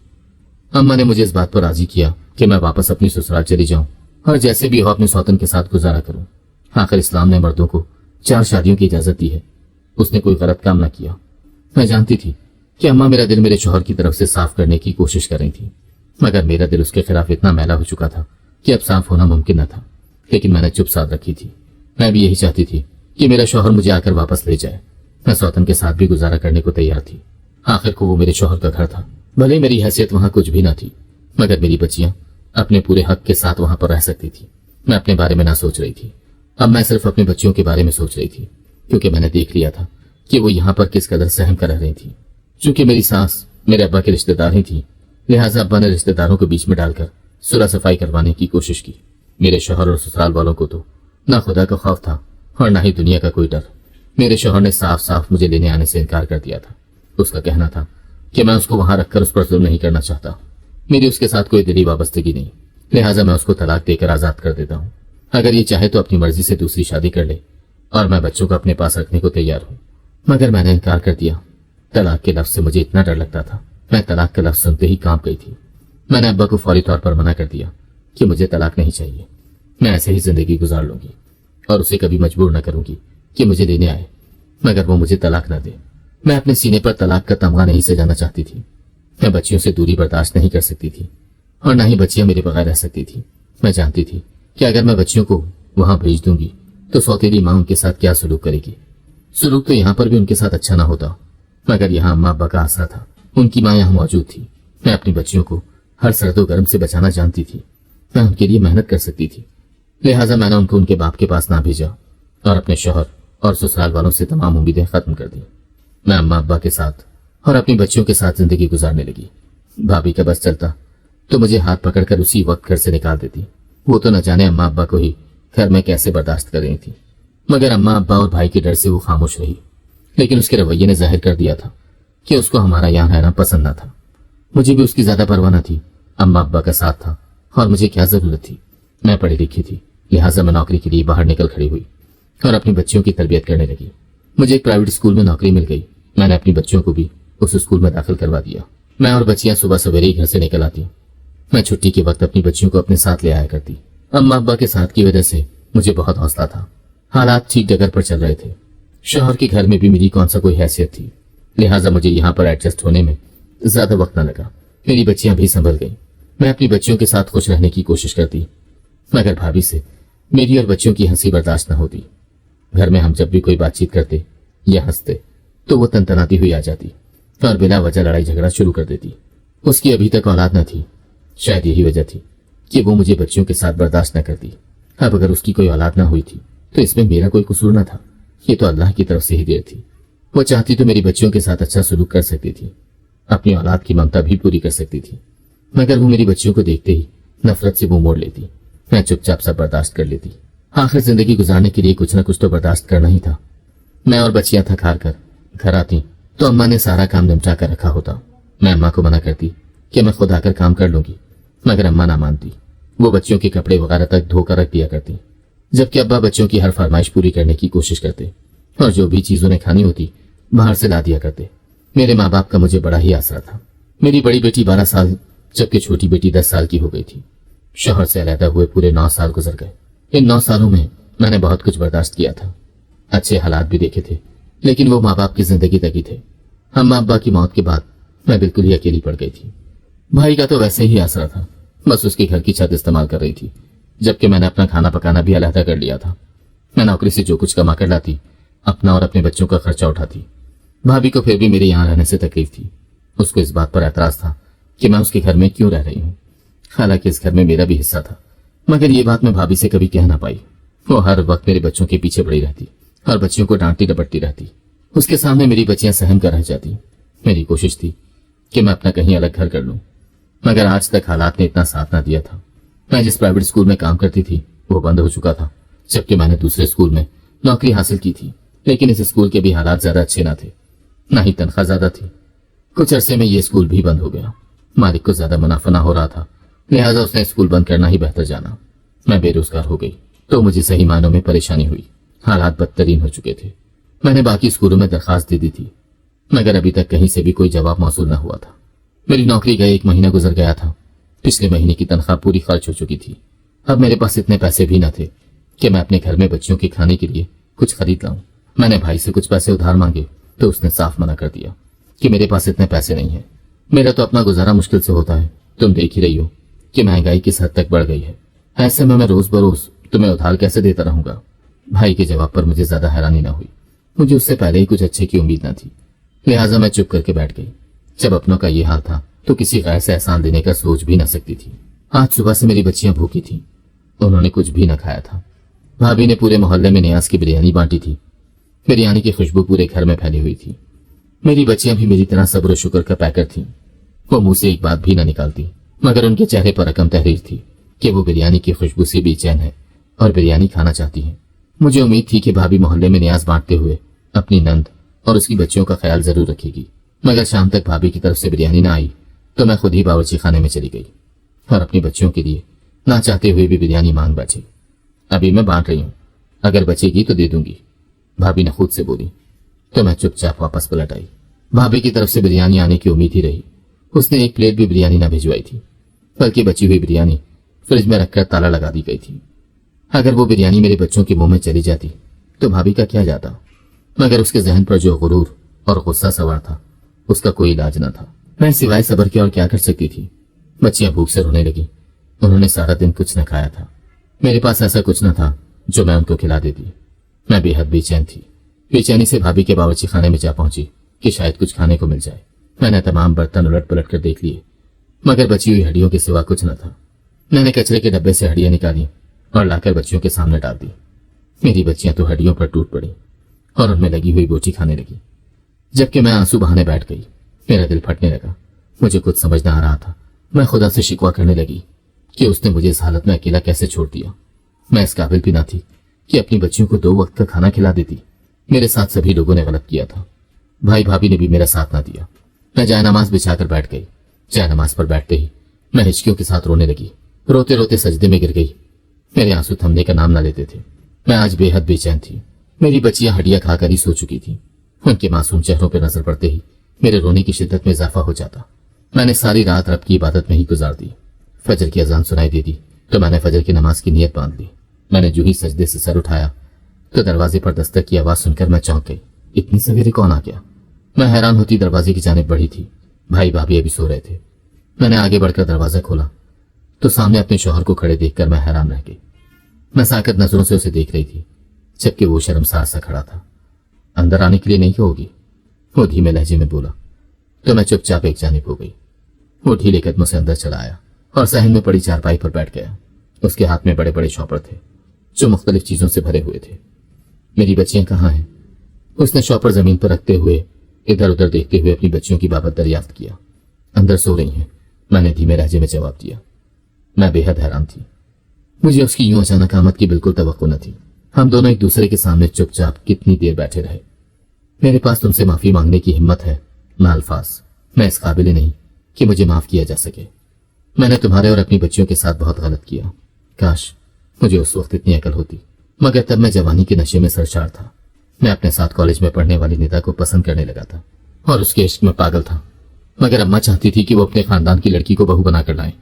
अम्मा ने मुझे इस बात पर राजी किया कि मैं वापस अपनी ससुराल चली जाऊं और जैसे भी हो अपने सौतन के साथ गुजारा करूं। आखिर इस्लाम ने मर्दों को 4 शादियों की इजाजत दी है। उसने कोई गलत काम न किया। मैं जानती थी कि अम्मा मेरा दिल मेरे शौहर की तरफ से साफ करने की कोशिश कर रही थी, मगर मेरा दिल उसके खिलाफ इतना मैला हो चुका था कि अब साफ होना मुमकिन न था। लेकिन मैंने चुप साध रखी थी। मैं भी यही चाहती थी कि मेरा शौहर मुझे आकर वापस ले जाए। मैं सौतन के साथ भी गुजारा करने को तैयार थी। आखिर को वो मेरे शौहर का घर था। भले मेरी हैसियत वहां कुछ भी न थी, मगर मेरी बच्चियां अपने पूरे हक के साथ वहां पर रह सकती थी। मैं अपने बारे में ना सोच रही थी। अब मैं सिर्फ अपनी बच्चियों के बारे में सोच रही थी, क्योंकि मैंने देख लिया था कि वो यहाँ पर किस कदर सहम कर रह रही थी। चूंकि मेरी सास मेरे अब्बा के रिश्तेदार ही थी, लिहाजा अब्बा ने रिश्तेदारों को बीच में डालकर सुलह सफाई करवाने की कोशिश की। मेरे शौहर और ससुराल वालों को तो ना खुदा का खौफ था और ना ही दुनिया का कोई डर। मेरे शौहर ने साफ साफ मुझे लेने आने से इनकार कर दिया था। उसका कहना था कि मैं उसको वहां रखकर उस पर जुल्म नहीं करना चाहता। मेरी उसके साथ कोई दिली वाबस्तगी नहीं, लिहाजा मैं उसको तलाक देकर आजाद कर देता हूँ। अगर ये चाहे तो अपनी मर्जी से दूसरी शादी कर ले और मैं बच्चों को अपने पास रखने को तैयार हूँ। मगर मैंने इनकार कर दिया। तलाक के लफ्ज से मुझे इतना डर लगता था, मैं तलाक का लफ्ज सुनते ही कांप गई थी। मैंने अब्बा को फौरी तौर पर मना कर दिया कि मुझे तलाक नहीं चाहिए। मैं ऐसे ही जिंदगी गुजार लूंगी और उसे कभी मजबूर न करूंगी कि मुझे लेने आए, मगर वो मुझे तलाक न दे। मैं अपने सीने पर तलाक का तमगा नहीं सजाना चाहती थी। मैं बच्चियों से दूरी बर्दाश्त नहीं कर सकती थी और न ही बच्चियां मेरे बगैर रह सकती थी। मैं जानती थी कि अगर मैं बच्चियों को वहां भेज दूंगी तो सौतेली मां उनके साथ क्या सलूक करेगी। सलूक तो यहाँ पर भी उनके साथ अच्छा ना होता, मगर यहाँ अम्मा अब्बा का आसरा था। उनकी माँ यहाँ मौजूद थी। मैं अपनी बच्चियों को हर सर्दो गर्म से बचाना जानती थी। मैं उनके लिए मेहनत कर सकती थी। लिहाजा मैंने उनको उनके बाप के पास ना भेजा और अपने शौहर और ससुराल वालों से तमाम उम्मीदें खत्म कर दी। मैं अम्मा अब्बा के साथ और अपनी बच्चियों के साथ जिंदगी गुजारने लगी। भाभी का बस चलता तो मुझे हाथ पकड़कर उसी वक्त घर से निकाल देती। वो तो न जाने अम्मा अब्बा को ही घर में कैसे बर्दाश्त कर रही थी, मगर अम्मा अब्बा और भाई के डर से वो खामोश रही। लेकिन उसके रवैये ने जाहिर कर दिया था कि उसको हमारा यहाँ रहना पसंद न था। मुझे भी उसकी ज्यादा परवाह न थी। अम्मा अब्बा का साथ था और मुझे क्या जरूरत थी। मैं पढ़ी लिखी थी, लिहाजा मैं नौकरी के लिए बाहर निकल खड़ी हुई और अपनी बच्चियों की तरबियत करने लगी। मुझे एक प्राइवेट स्कूल में नौकरी मिल गई। मैंने अपनी बच्चियों को भी उस स्कूल में दाखिल करवा दिया। मैं और बच्चियां सुबह सवेरे ही घर से निकल आती। मैं छुट्टी के वक्त अपनी बच्चियों को अपने साथ ले आया करती। अम्मा अब्बा के साथ की वजह से मुझे बहुत हौसला था। हालात ठीक जगह पर चल रहे थे। शौहर के घर में भी मेरी कौन सा कोई हैसियत थी, लिहाजा मुझे यहाँ पर एडजस्ट होने में ज्यादा वक्त न लगा। मेरी बच्चियां भी संभल गई। मैं अपनी बच्चियों के साथ खुश रहने की कोशिश करती, मगर भाभी से मेरी और बच्चियों की हंसी बर्दाश्त न होती। घर में हम जब भी कोई बातचीत करते या हंसते तो वो तनतनाती हुई आ जाती और बिना वजह लड़ाई झगड़ा शुरू कर देती। उसकी अभी तक औलाद न थी। शायद यही वजह थी कि वो मुझे बच्चियों के साथ बर्दाश्त न करती। अब अगर उसकी कोई औलाद न हुई थी तो इसमें मेरा कोई कसूर न था। ये तो अल्लाह की तरफ से ही देर थी। वो चाहती तो मेरी बच्चियों के साथ अच्छा सलूक कर सकती थी, अपनी औलाद की ममता भी पूरी कर सकती थी, मगर वो मेरी बच्चियों को देखते ही नफरत से मुंह मोड़ लेती। मैं चुपचाप सब बर्दाश्त कर लेती। आखिर जिंदगी गुजारने के लिए कुछ न कुछ तो बर्दाश्त करना ही था। मैं और बच्चियां थक हार कर घर आती तो अम्मा ने सारा काम निपटा कर रखा होता। मैं अम्मा को मना करती कि मैं खुद आकर काम कर लूंगी, मगर अम्मा ना मानती। वो बच्चियों के कपड़े वगैरह तक धोकर रख दिया करती, जबकि अब्बा बच्चों की हर फरमाइश पूरी करने की कोशिश करते और जो भी चीज उन्हें खानी होती बाहर से ला दिया करते। मेरे माँ बाप का मुझे बड़ा ही आसरा था। मेरी बड़ी बेटी 12 साल जबकि छोटी बेटी 10 साल की हो गई थी। शौहर से अलहदा हुए पूरे 9 साल गुजर गए। इन 9 सालों में मैंने बहुत कुछ बर्दाश्त किया था, अच्छे हालात भी देखे थे, लेकिन वो माँ बाप की जिंदगी तक ही थे। अम्मा अब्बा की मौत के बाद मैं बिल्कुल ही अकेली पड़ गई थी। भाई का तो वैसे ही आसरा था, बस उसके घर की छत इस्तेमाल कर रही थी, जबकि मैंने अपना खाना पकाना भी अलहदा कर लिया था। मैं नौकरी से जो कुछ कमा कर लाती, अपना और अपने बच्चों का खर्चा उठाती। भाभी को फिर भी मेरे यहाँ रहने से तकलीफ थी। उसको इस बात पर एतराज था कि मैं उसके घर में क्यों रह रही हूँ। हालांकि इस घर में मेरा भी हिस्सा था, मगर ये बात मैं भाभी से कभी कह ना पाई। वो हर वक्त मेरे बच्चों के पीछे पड़ी रहती और बच्चियों को डांटती डपटती रहती। उसके सामने मेरी बच्चियां सहम कर रह जाती। मेरी कोशिश थी कि मैं अपना कहीं अलग घर कर लूं, मगर आज तक हालात ने इतना साथ ना दिया था। मैं जिस प्राइवेट स्कूल में काम करती थी वो बंद हो चुका था, जबकि मैंने दूसरे स्कूल में नौकरी हासिल की थी। लेकिन इस स्कूल के भी हालात ज्यादा अच्छे ना थे, ना ही तनख्वाह ज्यादा थी। कुछ अरसे में ये स्कूल भी बंद हो गया। मालिक को ज्यादा मुनाफा ना हो रहा था, लिहाजा उसने स्कूल बंद करना ही बेहतर जाना। मैं बेरोजगार हो गई तो मुझे सही मायनों में परेशानी हुई। हालात बदतरीन हो चुके थे। मैंने बाकी स्कूलों में दरखास्त दे दी थी, मगर अभी तक कहीं से भी कोई जवाब मौसूल न हुआ था। मेरी नौकरी गए 1 महीना गुजर गया था। पिछले महीने की तनख्वाह पूरी खर्च हो चुकी थी। अब मेरे पास इतने पैसे भी न थे कि मैं अपने घर में बच्चियों के खाने के लिए कुछ खरीद लाऊं। मैंने भाई से कुछ पैसे उधार मांगे तो उसने साफ मना कर दिया कि मेरे पास इतने पैसे नहीं है। मेरा तो अपना गुजारा मुश्किल से होता है। तुम देख ही रही हो कि महंगाई किस हद तक बढ़ गई है। ऐसे में मैं रोज बरोज तुम्हें उधार कैसे देता रहूंगा। भाई के जवाब पर मुझे ज्यादा हैरानी न हुई। मुझे उससे पहले ही कुछ अच्छे की उम्मीद न थी, लिहाजा मैं चुप करके बैठ गई। जब अपनों का ये हाल था तो किसी गैर से एहसान देने का सोच भी न सकती थी। आज सुबह से मेरी बच्चियां भूखी थी, उन्होंने कुछ भी न खाया था। भाभी ने पूरे मोहल्ले में नियाज की बिरयानी बांटी थी। बिरयानी की खुशबू पूरे घर में फैली हुई थी। मेरी बच्चियां भी मेरी तरह सब्र और शुक्र का पैकर थीं। वो मुंह से एक बात भी न निकालती, मगर उनके चेहरे पर रकम तहरीर थी कि वो बिरयानी की खुशबू से बेचैन है और बिरयानी खाना चाहती है। मुझे उम्मीद थी कि भाभी मोहल्ले में न्याज बांटते हुए अपनी नंद और उसकी बच्चियों का ख्याल जरूर रखेगी, मगर शाम तक भाभी की तरफ से बिरयानी ना आई तो मैं खुद ही बावर्ची खाने में चली गई और अपनी बच्चियों के लिए ना चाहते हुए भी बिरयानी मांग बैठी। अभी मैं बांट रही हूँ, अगर बचेगी तो दे दूंगी, भाभी ने खुद से बोली। तो मैं चुपचाप वापस पलट आई। भाभी की तरफ से बिरयानी आने की उम्मीद ही रही। उसने एक प्लेट भी बिरयानी ना भिजवाई थी, बल्कि बची हुई बिरयानी फ्रिज में रखकर ताला लगा दी गई थी। अगर वो बिरयानी मेरे बच्चों के मुंह में चली जाती तो भाभी का क्या जाता, मगर उसके जहन पर जो गुरूर और गुस्सा सवार था उसका कोई इलाज न था। मैं सिवाय सब्र के और क्या कर सकती थी। बच्चियां भूख से रोने लगी। उन्होंने सारा दिन कुछ न खाया था। मेरे पास ऐसा कुछ न था जो मैं उनको खिला देती। मैं बेहद बेचैन थी। बेचैनी से भाभी के बावर्ची खाने में जा पहुंची कि शायद कुछ खाने को मिल जाए। मैंने तमाम बर्तन उलट पलट कर देख लिए, मगर बची हुई हड्डियों के सिवा कुछ न था। मैंने कचरे के डब्बे से हड्डियां निकाली और लाकर बच्चियों के सामने डाल दी। मेरी बच्चियां तो हड्डियों पर टूट पड़ी और उनमें लगी हुई बोटी खाने लगी, जबकि मैं आंसू बहाने बैठ गई। मेरा दिल फटने लगा। मुझे कुछ समझ न आ रहा था। मैं खुदा से शिकवा करने लगी कि उसने मुझे इस हालत में अकेला कैसे छोड़ दिया। मैं इस काबिल भी ना थी कि अपनी बच्चियों को 2 वक्त का खाना खिला देती। मेरे साथ सभी लोगों ने गलत किया था। भाई भाभी ने भी मेरा साथ ना दिया। मैं जायनमाज बिछाकर बैठ गई। जायनमाज पर बैठते ही मैं हिचकियों के साथ रोने लगी। रोते रोते सजदे में गिर गई। मेरे आंसू थमने का नाम ना लेते थे। मैं आज बेहद बेचैन थी। मेरी बच्चियां हड्डियां खाकर ही सो चुकी थी। उनके मासूम चेहरों पर नजर पड़ते ही मेरे रोने की शिद्दत में इजाफा हो जाता। मैंने सारी रात रब की इबादत में ही गुजार दी। फजर की अजान सुनाई दे दी तो मैंने फजर की नमाज की नियत बांध ली। मैंने जो ही सजदे से सर उठाया तो दरवाजे पर दस्तक की आवाज सुनकर मैं चौंक गई। इतनी सवेरे कौन आ गया? मैं हैरान होती दरवाजे की जानिब बढ़ी थी। भाई भाभी अभी सो रहे थे। मैंने आगे बढ़कर दरवाजा खोला तो सामने अपने शौहर को खड़े देखकर मैं हैरान रह गई। मैं साकत नजरों से उसे देख रही थी, जबकि वो शर्मसार सा खड़ा था। अंदर आने के लिए नहीं होगी, वो धीमे लहजे में बोला। तो मैं चुपचाप एक जानिब हो गई। वो ढीले कदमों से अंदर चला आया और सहन में पड़ी चारपाई पर बैठ गया। उसके हाथ में बड़े बड़े शॉपर थे जो मुख्तलिफ चीजों से भरे हुए थे। मेरी बच्चियां कहाँ हैं? उसने शॉपर जमीन पर रखते हुए इधर उधर देखते हुए अपनी बच्चियों की बाबत दरियाफ्त किया। अंदर सो रही हैं, मैंने धीमे लहजे में जवाब दिया। मैं बेहद हैरान थी। मुझे उसकी यूं अचानक आमद की बिल्कुल तवक्को न थी। हम दोनों एक दूसरे के सामने चुपचाप कितनी देर बैठे रहे। मेरे पास तुमसे माफी मांगने की हिम्मत है ना अल्फाज। मैं इस काबिल नहीं कि मुझे माफ किया जा सके। मैंने तुम्हारे और अपनी बच्चियों के साथ बहुत गलत किया। काश मुझे उस वक्त इतनी अकल होती, मगर तब मैं जवानी के नशे में सरशार था। मैं अपने साथ कॉलेज में पढ़ने वाली निदा को पसंद करने लगा था और उसके इश्क में पागल था, मगर अम्मा चाहती थी कि वो अपने खानदान की लड़की को बहू बनाकर लाए।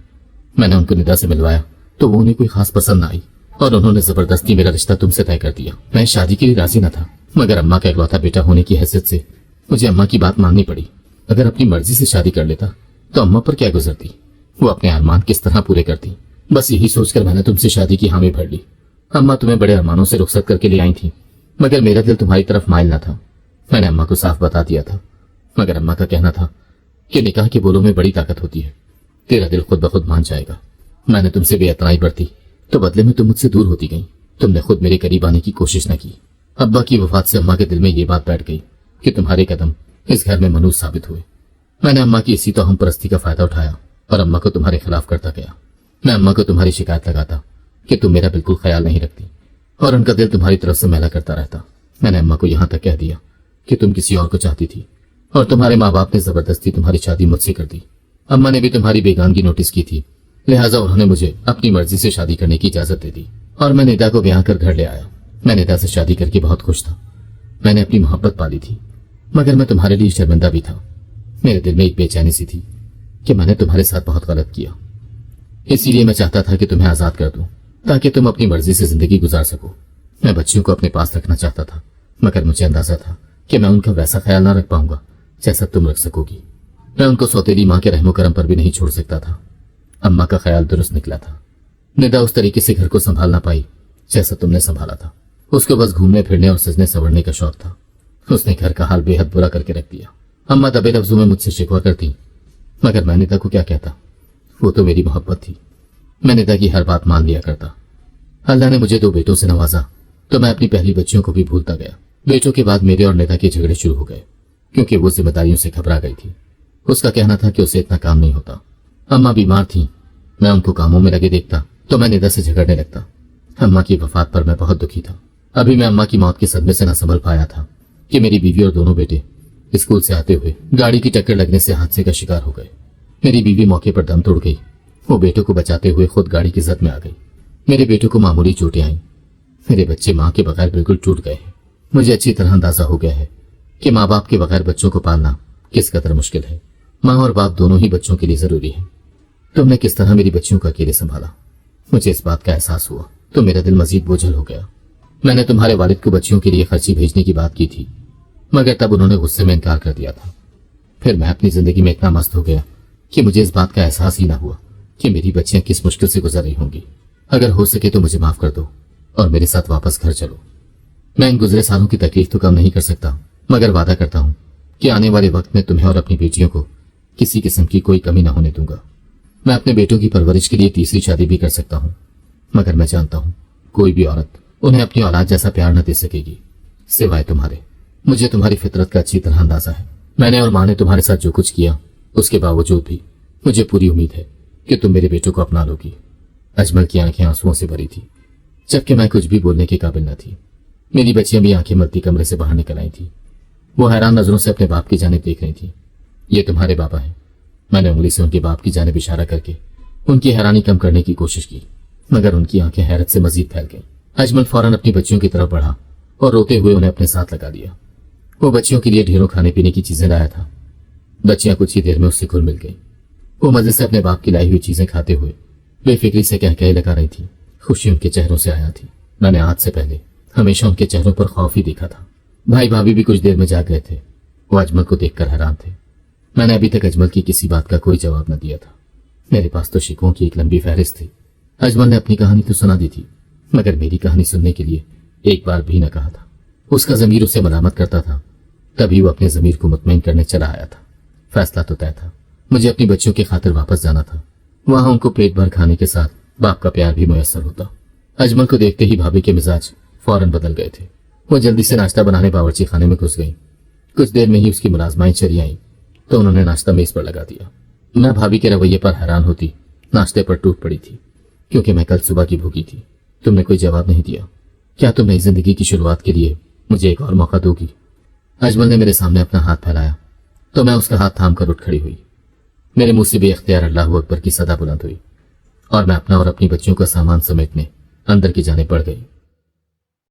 मैंने उनको निदा से मिलवाया तो वो उन्हें कोई खास पसंद न आई और उन्होंने जबरदस्ती मेरा रिश्ता तुमसे तय कर दिया। मैं शादी के लिए राजी न था, मगर अम्मा का इकलौता बेटा होने की हैसियत से मुझे अम्मा की बात माननी पड़ी। अगर अपनी मर्जी से शादी कर लेता तो अम्मा पर क्या गुजरती, वो अपने अरमान किस तरह पूरे करती। बस यही सोचकर मैंने तुमसे शादी की हामी भर ली। अम्मा तुम्हें बड़े अरमानों से रुखसत करके ले आई थी, मगर मेरा दिल तुम्हारी तरफ माइल न था। मैंने अम्मा को साफ बता दिया था, मगर अम्मा का कहना था कि निकाह के बोलों में बड़ी ताकत होती है, तेरा दिल खुद ब खुद मान जाएगा। मैंने तुमसे बेअतनाई बरती तो बदले में तुम मुझसे दूर होती गई। तुमने खुद मेरे करीब आने की कोशिश न की। अब्बा की वफात से अम्मा के दिल में ये बात बैठ गई कि तुम्हारे कदम इस घर में मनूस साबित हुए। मैंने अम्मा की इसी तोहम परस्ती का फायदा उठाया और अम्मा को तुम्हारे खिलाफ करता गया। मैं अम्मा को तुम्हारी शिकायत लगाता कि तुम मेरा बिल्कुल ख्याल नहीं रखती और उनका दिल तुम्हारी तरफ से मैला करता रहता। मैंने अम्मा को यहां तक कह दिया कि तुम किसी और को चाहती थी और तुम्हारे माँ बाप ने जबरदस्ती तुम्हारी शादी मुझसे कर दी। अम्मा ने भी तुम्हारी बेगानगी नोटिस की थी, लिहाजा उन्होंने मुझे अपनी मर्जी से शादी करने की इजाजत दे दी और मैं निदा को ब्याह कर घर ले आया। मैं निदा से शादी करके बहुत खुश था। मैंने अपनी मोहब्बत पाली थी, मगर मैं तुम्हारे लिए शर्मिंदा भी था। मेरे दिल में एक बेचैनी सी थी कि मैंने तुम्हारे साथ बहुत गलत किया। इसीलिए मैं चाहता था कि तुम्हें आजाद कर दूं ताकि तुम अपनी मर्जी से जिंदगी गुजार सको। मैं बच्चियों को अपने पास रखना चाहता था, मगर मुझे अंदाजा था कि मैं उनका वैसा ख्याल ना रख पाऊंगा जैसा तुम रख सकोगी। मैं उनको सौतेली माँ के रहमो करम पर भी नहीं छोड़ सकता था। अम्मा का ख्याल दुरुस्त निकला था। निदा उस तरीके से घर को संभाल ना पाई जैसा तुमने संभाला था। उसको बस घूमने फिरने और सजने संवरने का शौक था। उसने घर का हाल बेहद बुरा करके रख दिया। अम्मा दबे लफ्जों में मुझसे शिकवा करती, मगर मैं निदा को क्या कहता। वो तो मेरी मोहब्बत थी। मैं निदा की हर बात मान लिया करता। अल्लाह ने मुझे 2 बेटों से नवाजा तो मैं अपनी पहली बच्चियों को भी भूलता गया। बेटों के बाद मेरे और निदा के झगड़े शुरू हो गए क्योंकि वो जिम्मेदारियों से घबरा गई थी। उसका कहना था कि उसे इतना काम नहीं होता। अम्मा बीमार थी, मैं उनको कामों में लगे देखता तो मैं निदा से झगड़ने लगता। अम्मा की वफात पर मैं बहुत दुखी था। अभी मैं अम्मा की मौत के सदमे से न संभल पाया था कि मेरी बीवी और दोनों बेटे स्कूल से आते हुए गाड़ी की टक्कर लगने से हादसे का शिकार हो गए। मेरी बीवी मौके पर दम तोड़ गई। वो बेटों को बचाते हुए खुद गाड़ी की जद में आ गई। मेरे बेटों को मामूली चोटें आईं। मेरे बच्चे माँ के बगैर बिल्कुल टूट गए हैं। मुझे अच्छी तरह अंदाजा हो गया है कि माँ बाप के बगैर बच्चों को पालना किस कदर मुश्किल है। माँ और बाप दोनों ही बच्चों के लिए जरूरी है। तुमने किस तरह मेरी बच्चियों को अकेले संभाला, मुझे इस बात का एहसास हुआ तो मेरा दिल मजीद बोझल हो गया। मैंने तुम्हारे वालिद को बच्चियों के लिए खर्ची भेजने की बात की थी, मगर तब उन्होंने गुस्से में इनकार कर दिया था। फिर मैं अपनी जिंदगी में इतना मस्त हो गया कि मुझे इस बात का एहसास ही ना हुआ कि मेरी बच्चियां किस मुश्किल से गुजर रही होंगी। अगर हो सके तो मुझे माफ कर दो और मेरे साथ वापस घर चलो। मैं इन गुजरे सालों की तकलीफ तो कम नहीं कर सकता, मगर वादा करता हूं कि आने वाले वक्त में तुम्हें और अपनी बेटियों को किसी किस्म की कोई कमी न होने दूंगा। मैं अपने बेटों की परवरिश के लिए तीसरी शादी भी कर सकता हूं, मगर मैं जानता हूं कोई भी औरत उन्हें अपनी औलाद जैसा प्यार न दे सकेगी सिवाय तुम्हारे। मुझे तुम्हारी फितरत का अच्छी तरह अंदाजा है। मैंने और माँ ने तुम्हारे साथ जो कुछ किया उसके बावजूद भी मुझे पूरी उम्मीद है कि तुम मेरे बेटों को अपना लोगी। अजमल की आंखें आंसुओं से भरी थी, जबकि मैं कुछ भी बोलने के काबिल न थी। मेरी बच्चियां भी आंखें मलती कमरे से बाहर निकल आई थी। वो हैरान नजरों से अपने बाप की जानिब देख रही थी। ये तुम्हारे बाबा हैं। मैंने उंगली से उनके बाप की जानिब इशारा करके उनकी हैरानी कम करने की कोशिश की, मगर उनकी आंखें हैरत से मजीद फैल गईं। अजमल फौरन अपनी बच्चियों की तरफ बढ़ा और रोते हुए उन्हें अपने साथ लगा दिया। वो बच्चियों के लिए ढेरों खाने पीने की चीजें लाया था। बच्चियां कुछ ही देर में उससे घुल मिल गई। वो मजे से अपने बाप की लाई हुई चीजें खाते हुए बेफिक्री से कह कहे लगा रही थी। खुशी उनके चेहरों से आया थी। मैंने आज से पहले हमेशा उनके चेहरों पर खौफ ही देखा था। भाई भाभी भी कुछ देर में जाग गए थे। वो अजमल को देखकर हैरान थे। मैंने अभी तक अजमल की किसी बात का कोई जवाब न दिया था। मेरे पास तो शिकवों की एक लंबी फहरिस्त थी। अजमल ने अपनी कहानी तो सुना दी थी, मगर मेरी कहानी सुनने के लिए एक बार भी न कहा था। उसका जमीर उसे मलामत करता था, तभी वो अपने जमीर को मुतमईन करने चला आया था। फैसला तो तय था, मुझे अपनी बच्चियों की खातिर वापस जाना था। वहां उनको पेट भर खाने के साथ बाप का प्यार भी मुयस्सर होता। अजमल को देखते ही भाभी के मिजाज फौरन बदल गए थे। वो जल्दी से नाश्ता बनाने बावर्ची खाने में घुस गई। कुछ देर में ही उसकी मुलाजमाएं चली आईं तो उन्होंने नाश्ता मेज पर लगा दिया। मैं भाभी के रवैये पर हैरान होती नाश्ते पर टूट पड़ी थी, क्योंकि मैं कल सुबह की भूखी थी। तुमने कोई जवाब नहीं दिया। क्या तुम नई जिंदगी की शुरुआत के लिए मुझे एक और मौका दोगी? अजमल ने मेरे सामने अपना हाथ फैलाया तो मैं उसका हाथ थाम कर उठ खड़ी हुई। मेरे मुंह से बेख्तियार अल्लाहू अकबर की सदा बुलंद हुई और मैं अपना और अपनी बच्चियों का सामान समेटने अंदर की जाने बढ़ गई।